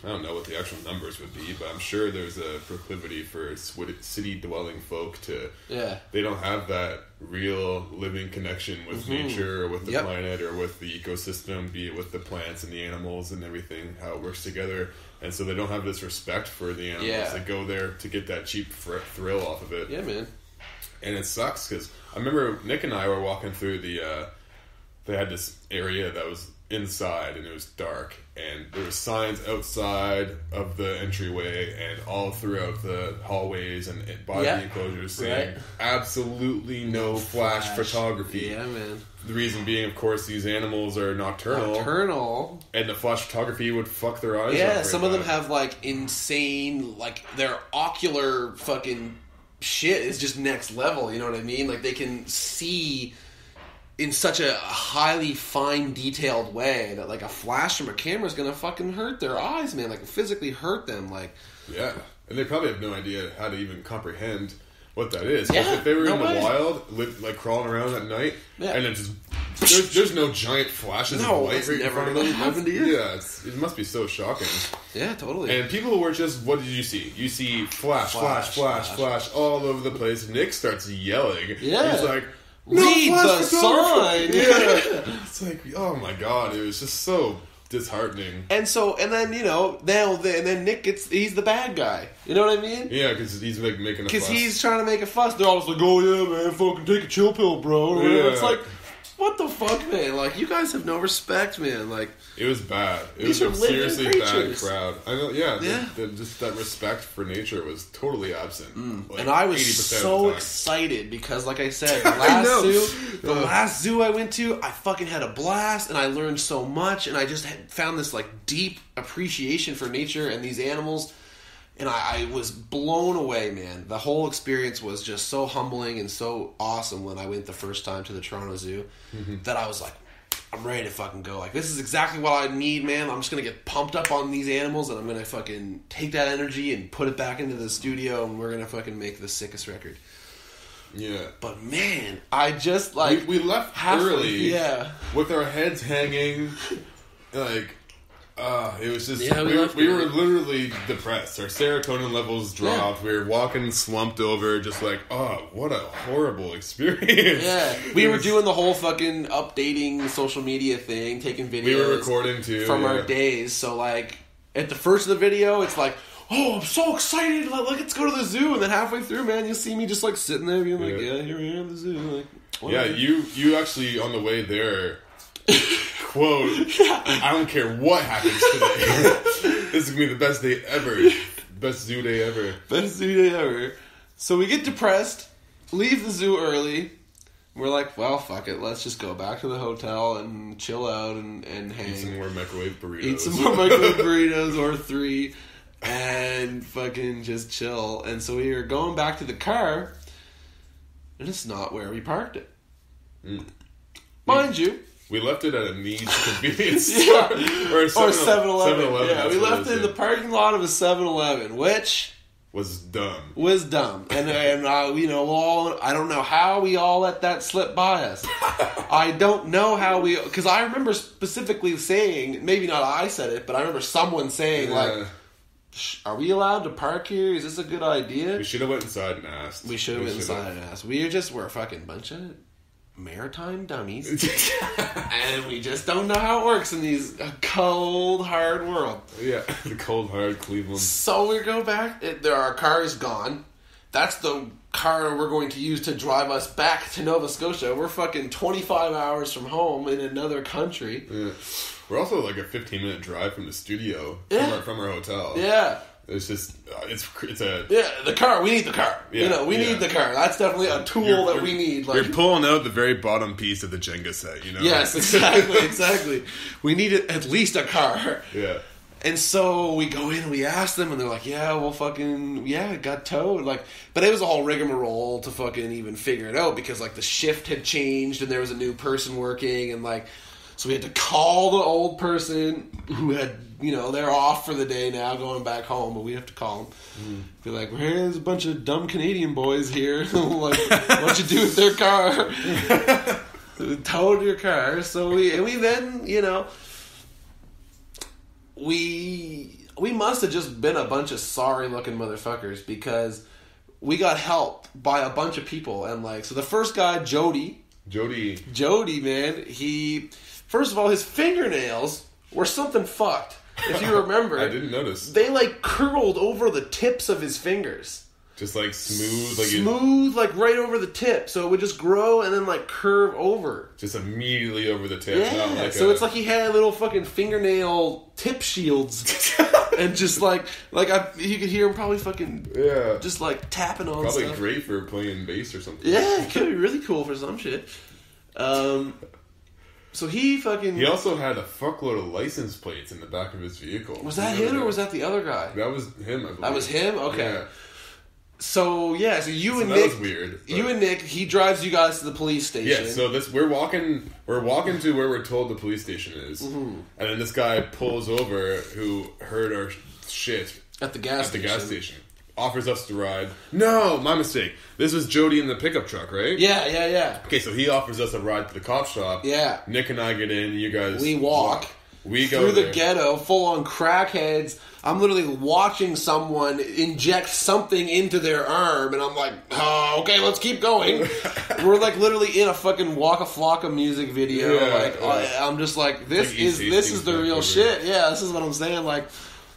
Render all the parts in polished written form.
I don't know what the actual numbers would be, but I'm sure there's a proclivity for city-dwelling folk to... Yeah. They don't have that real living connection with nature or with the planet or with the ecosystem, be it with the plants and the animals and everything, how it works together. And so they don't have this respect for the animals. Yeah. They go there to get that cheap thrill off of it. Yeah, man. And it sucks, because I remember Nick and I were walking through the... they had this area that was inside, and it was dark, and there were signs outside of the entryway and all throughout the hallways and by the enclosures saying absolutely no flash photography. Yeah, man. The reason being, of course, these animals are nocturnal, and the flash photography would fuck their eyes out. Yeah, some of them have like insane, like their ocular fucking shit is just next level, you know what I mean? Like they can see in such a highly fine, detailed way that, like, a flash from a camera is gonna fucking hurt their eyes, man. Like, physically hurt them, like... Yeah. And they probably have no idea how to even comprehend what that is. Yeah, if they were in the wild, like, crawling around at night, and then just... There's no giant flashes of light right in front of them. Happen to you. Yeah, it must be so shocking. Yeah, totally. And people were just... What did you see? You see flash all over the place. Nick starts yelling. Yeah. He's like... Read the sign! Yeah. It's like, oh my god, it was just so disheartening. And then, you know, and then Nick he's the bad guy. You know what I mean? Yeah, because he's like making a fuss. Because he's trying to make a fuss. They're always like, oh yeah, man, fucking take a chill pill, bro. Yeah. It's like, what the fuck, man? Like, you guys have no respect, man. Like, it was bad. It was a seriously creatures. bad crowd. I know. Yeah. Just that respect for nature was totally absent. Like, and I was so excited because, like I said, the last zoo I went to, I fucking had a blast, and I learned so much, and I just found this like deep appreciation for nature and these animals. And I was blown away, man. The whole experience was just so humbling and so awesome when I went the first time to the Toronto Zoo that I was like, I'm ready to fucking go. Like, this is exactly what I need, man. I'm just going to get pumped up on these animals, and I'm going to fucking take that energy and put it back into the studio, and we're going to fucking make the sickest record. Yeah. But, man, I just, like... We left early. Yeah. With our heads hanging, like... it was just... Yeah, we were literally depressed. Our serotonin levels dropped. Yeah. We were walking slumped over, just like, oh, what a horrible experience. Yeah. We were doing the whole fucking updating social media thing, taking videos. We were recording, too. From our days. So, like, at the first of the video, it's like, oh, I'm so excited. Let's go to the zoo. And then halfway through, man, you'll see me just, like, sitting there being like, yeah, here we are at the zoo. Like, whatever. Yeah, you actually, on the way there... quote, I don't care what happens today. This is going to be the best day ever. Best zoo day ever. Best zoo day ever. So we get depressed, leave the zoo early. We're like, well, fuck it. Let's just go back to the hotel and chill out and hang. Eat some more microwave burritos. Eat some more microwave burritos or 3 and fucking just chill. And so we were going back to the car, and it's not where we parked it. Mind you, we left it at a Needs convenience store. Or 7-Eleven. Yeah, we left it in the parking lot of a 7-Eleven, which... was dumb. And you know, I don't know how we all let that slip by us. I don't know how we... Because I remember specifically saying, maybe not I said it, but I remember someone saying, like... Are we allowed to park here? Is this a good idea? We should have went inside and asked. We we're a fucking bunch of... maritime dummies. And we just don't know how it works in these cold, hard world. Yeah, the cold, hard Cleveland. So we go back. Our car is gone. That's the car we're going to use to drive us back to Nova Scotia. We're fucking 25 hours from home in another country. Yeah. We're also like a 15-minute drive from the studio, from our hotel. Yeah. It's just, it's the car. We need the car. Yeah, you know, we need the car. That's definitely a tool that we need. Like, you're pulling out the very bottom piece of the Jenga set, you know? Yes, exactly. We need at least a car. Yeah. And so we go in and we ask them, and they're like, yeah, well, fucking, yeah, it got towed. Like, but it was a whole rigmarole to fucking even figure it out, because, like, the shift had changed, and there was a new person working, and, like, so we had to call the old person who had, you know, they're off for the day now, going back home, but we have to call them. Be like, well, here's a bunch of dumb Canadian boys here. Like, what you do with their car? Towed your car. So we then, you know, we must have just been a bunch of sorry-looking motherfuckers because we got helped by a bunch of people. And, like, so the first guy, Jody, man, he... First of all, his fingernails were something fucked. If you remember. I didn't notice. They, like, curled over the tips of his fingers. Just, like, smooth. Like smooth, like, right over the tip. So it would just grow and then, like, curve over. Just immediately over the tip. Yeah. Not like so it's like he had little fucking fingernail tip shields. And just, like you could hear him probably fucking... Yeah. Just, like, tapping on probably stuff. great for playing bass or something. Yeah, it could be really cool for some shit. So he fucking... He also had a fuckload of license plates in the back of his vehicle. Was that him or was that the other guy? That was him, I believe. That was him? Okay. Yeah. So you and that Nick... was weird. But... You and Nick, he drives you guys to the police station. Yeah, so we're walking to where we're told the police station is. Mm-hmm. And then this guy pulls over who heard our shit... At the gas station. Offers us the ride. No, my mistake. This was Jody in the pickup truck, right? Yeah. Okay, so he offers us a ride to the cop shop. Yeah. Nick and I get in, you guys... We walk. We go through there. the ghetto, full on crackheads. I'm literally watching someone inject something into their arm, and I'm like, oh, okay, let's keep going. We're like literally in a fucking Waka Flocka music video. I'm just like, this is the real shit. Yeah, this is what I'm saying. Like,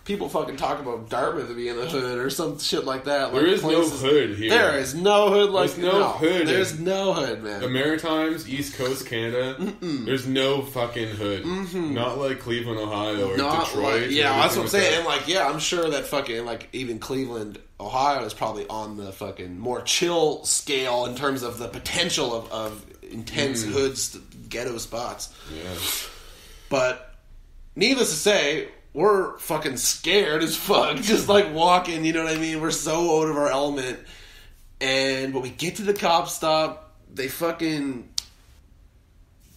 people fucking talk about Dartmouth being the hood or some shit like that. Like, there is no hood here. There is no hood like There's no hood. There's no hood, man. The Maritimes, East Coast Canada, there's no fucking hood. Mm-hmm. Not like Cleveland, Ohio, or Detroit. Like, yeah, that's what I'm saying. And like, yeah, I'm sure that fucking like even Cleveland, Ohio is probably on the fucking more chill scale in terms of the potential of intense hoods, ghetto spots. Yeah. But needless to say, we're fucking scared as fuck, just like walking, you know what I mean? We're so out of our element. And when we get to the cop stop, they fucking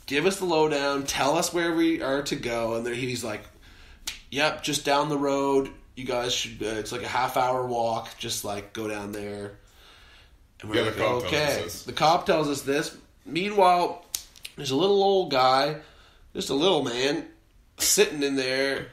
give us the lowdown, tell us where we are to go, and he's like, yep, just down the road, you guys should, it's like a half-hour walk, just like go down there. And we're like, okay. The cop tells us this. Meanwhile, there's a little old guy, just a little man, sitting in there,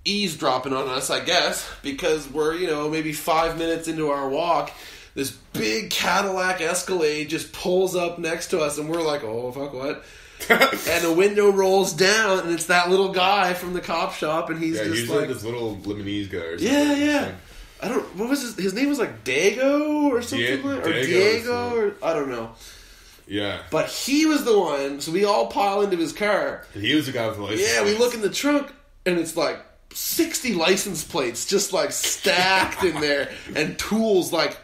eavesdropping on us, I guess, because we're, maybe 5 minutes into our walk. This big Cadillac Escalade just pulls up next to us, and we're like, oh, fuck, what? And the window rolls down, and it's that little guy from the cop shop, and he's just like this little Lebanese guy or something. Yeah. I don't, what was his name was like Dago or something or Diego, or I don't know. Yeah. But he was the one, so we all pile into his car. And he was the guy with the license plates. We look in the trunk, and it's like 60 license plates just like stacked in there, and tools like,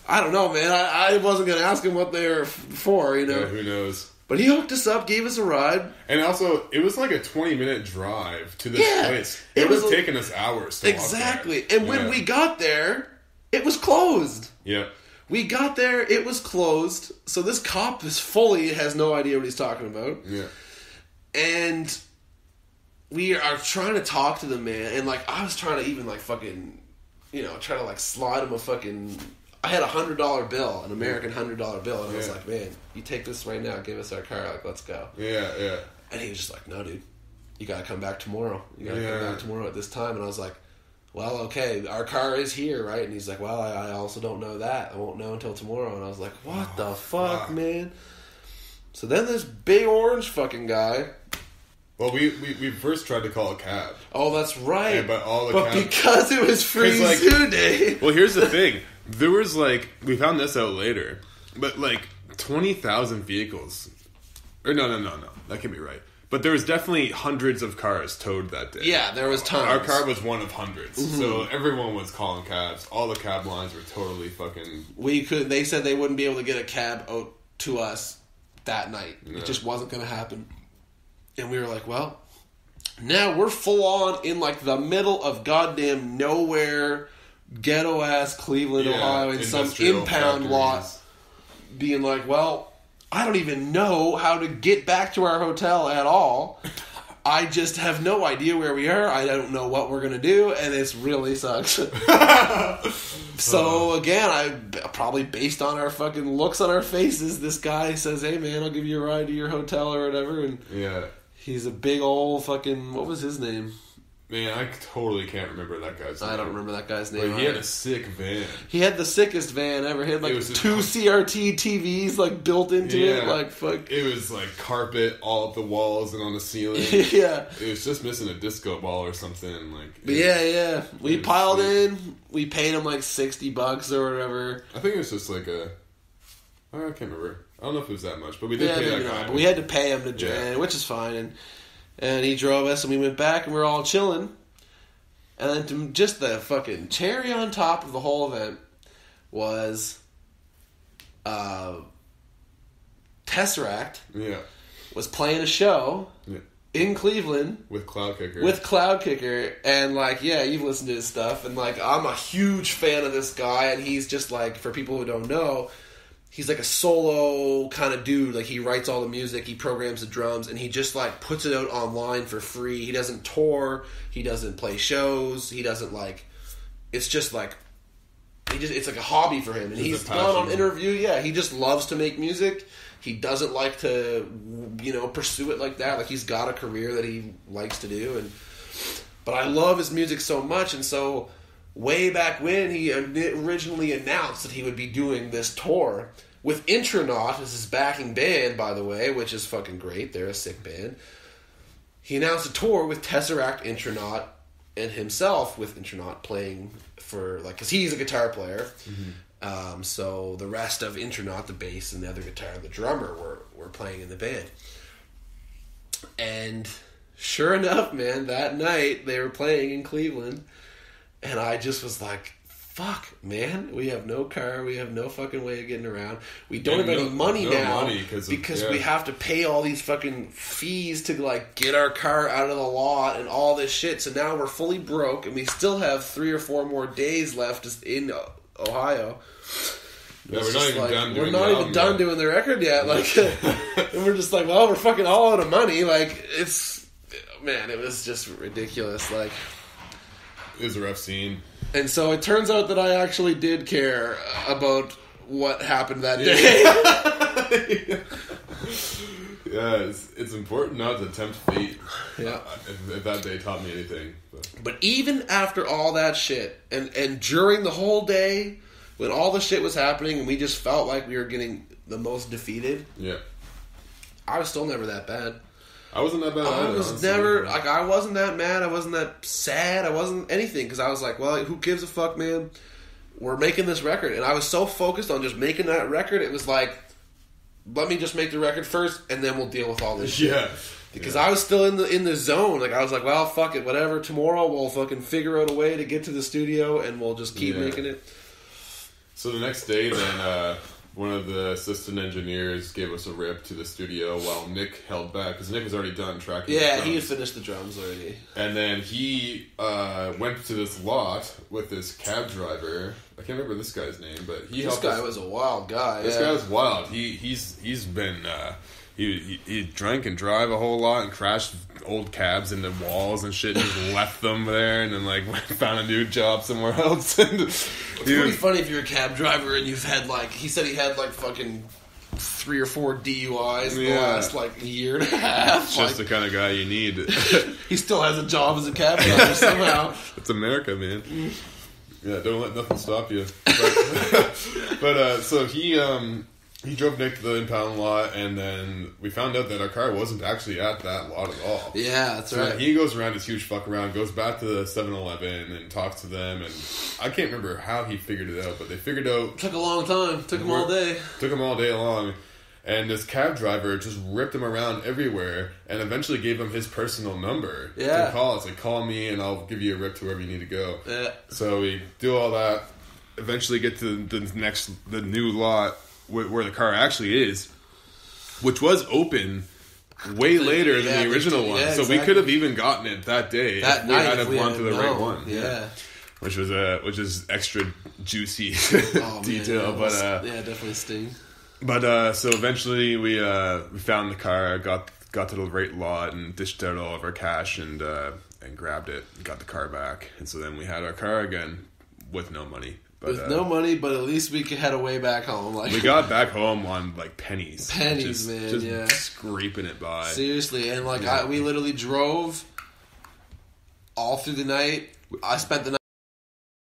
I don't know, man. I wasn't going to ask him what they were for, Yeah, who knows? But he hooked us up, gave us a ride. And also, it was like a 20-minute drive to this place. It would have taken us hours to walk there. And when we got there, it was closed. Yeah. We got there, it was closed. So this cop has no idea what he's talking about. Yeah. And we are trying to talk to the man, and like I was trying to even like fucking, try to like slide him a fucking. I had $100 bill, an American $100 bill, and I was like, man, you take this right now, give us our car, like let's go. Yeah. And he was just like, no, dude, you gotta come back tomorrow. You gotta come back tomorrow at this time. And I was like, well, okay, our car is here, right? And he's like, well, I also don't know that. I won't know until tomorrow. And I was like, what the fuck, man? So then this big orange fucking guy. Well, we first tried to call a cab. Oh, that's right. Yeah, but because it was free zoo day. Well, here's the thing. There was we found this out later, but 20,000 vehicles. Or no, that can't be right. But there was definitely hundreds of cars towed that day. Yeah, there was tons. Our car was one of hundreds. Mm-hmm. So everyone was calling cabs. All the cab lines were totally fucking... They said they wouldn't be able to get a cab out to us that night. No. It just wasn't going to happen. And we were like, well, now we're full on in the middle of goddamn nowhere, ghetto-ass Cleveland, Ohio, in some impound lot, being like, well, I don't even know how to get back to our hotel at all. I just have no idea where we are. I don't know what we're going to do, and it really sucks. So, again, I probably based on our fucking looks on our faces, this guy says, hey, man, I'll give you a ride to your hotel or whatever. And he's a big old fucking... What was his name? Man, I totally can't remember that guy's name. I don't remember that guy's name. But he had a sick van. He had the sickest van ever. He had like 2 CRT TVs like built into it. Like fuck. It was like carpet all up the walls and on the ceiling. Yeah. It was just missing a disco ball or something. Like. Yeah. We piled in. We paid him like $60 or whatever. I think it was just like I can't remember. I don't know if it was that much, but we did pay that guy. But we had to pay him to join, which is fine. And he drove us, and we went back, and we were all chilling. And then just the fucking cherry on top of the whole event was Tesseract was playing a show in Cleveland with Cloud Kicker. And like, you've listened to his stuff, and like, I'm a huge fan of this guy, and he's just like, for people who don't know, he's like a solo kind of dude. Like, he writes all the music, he programs the drums, and he just like puts it out online for free. He doesn't tour, he doesn't play shows, he doesn't like. It's just like it's like a hobby for him, and he's gone on interview. Yeah, he just loves to make music. He doesn't like to, pursue it like that. Like, he's got a career that he likes to do, but I love his music so much, and so. Way back when, he originally announced that he would be doing this tour with Intronaut as his backing band, by the way, which is fucking great. They're a sick band. He announced a tour with Tesseract, Intronaut, and himself with Intronaut playing for, like, because he's a guitar player. Mm-hmm. So the rest of Intronaut, the bass and the other guitar, the drummer, were playing in the band. And sure enough, man, that night they were playing in Cleveland. And I just was like, fuck, man. We have no car. We have no fucking way of getting around. We don't have any money now because we have to pay all these fucking fees to, like, get our car out of the lot and all this shit. So now we're fully broke, and we still have 3 or 4 more days left in Ohio. Yeah, we're not even done doing We're not even done doing the record yet. Like, and we're just like, well, we're fucking all out of money. Like, it was just ridiculous. Like... It was a rough scene. And so it turns out that I actually did care about what happened that day. It's important not to tempt fate. Yeah. If that day taught me anything. But even after all that shit, and during the whole day, when all the shit was happening and we just felt like we were getting the most defeated, I was still never that bad. I wasn't that bad either. I was never, like, I wasn't that mad, I wasn't that sad, I wasn't anything, because I was like, well, who gives a fuck, man? We're making this record. And I was so focused on just making that record, it was like, let me just make the record first, and then we'll deal with all this shit. Yeah. Because I was still in the zone. Like, I was like, well, fuck it, whatever, tomorrow we'll fucking figure out a way to get to the studio, and we'll just keep making it. So the next day, then, one of the assistant engineers gave us a rip to the studio while Nick held back, because Nick was already done tracking the drums. He had finished the drums already. And then he went to this lot with this cab driver. I can't remember this guy's name, but this guy was a wild guy. This guy was wild. He's been... He drank and drive a whole lot and crashed old cabs into walls and shit and just left them there and then like found a new job somewhere else. It's pretty funny if you're a cab driver and you've had like, he said he had like fucking 3 or 4 DUIs in the last like year and a half. It's just the kind of guy you need. He still has a job as a cab driver somehow. It's America, man. Yeah, don't let nothing stop you. But so he drove Nick to the impound lot, and then we found out that our car wasn't actually at that lot at all. Yeah, that's right. He goes around his huge fuck around, goes back to the 7-Eleven and talks to them, and I can't remember how he figured it out, but they figured out... It took a long time. Took him all day. Took him all day long. And this cab driver just ripped him around everywhere and eventually gave him his personal number to call. It's like, call me and I'll give you a rip to wherever you need to go. Yeah. So we do all that, eventually get to the new lot where the car actually is, which was open way later than the original one. So we could have even gotten it that day if we had gone to the right one. Yeah. Which is extra juicy detail, but definitely sting. But so eventually we found the car, got to the right lot, and dished out all of our cash and grabbed it, and got the car back, and so then we had our car again with no money. With no money, but at least we had a way back home. Like, we got back home on like pennies, just scraping it by. Seriously, and like we literally drove all through the night. I spent the night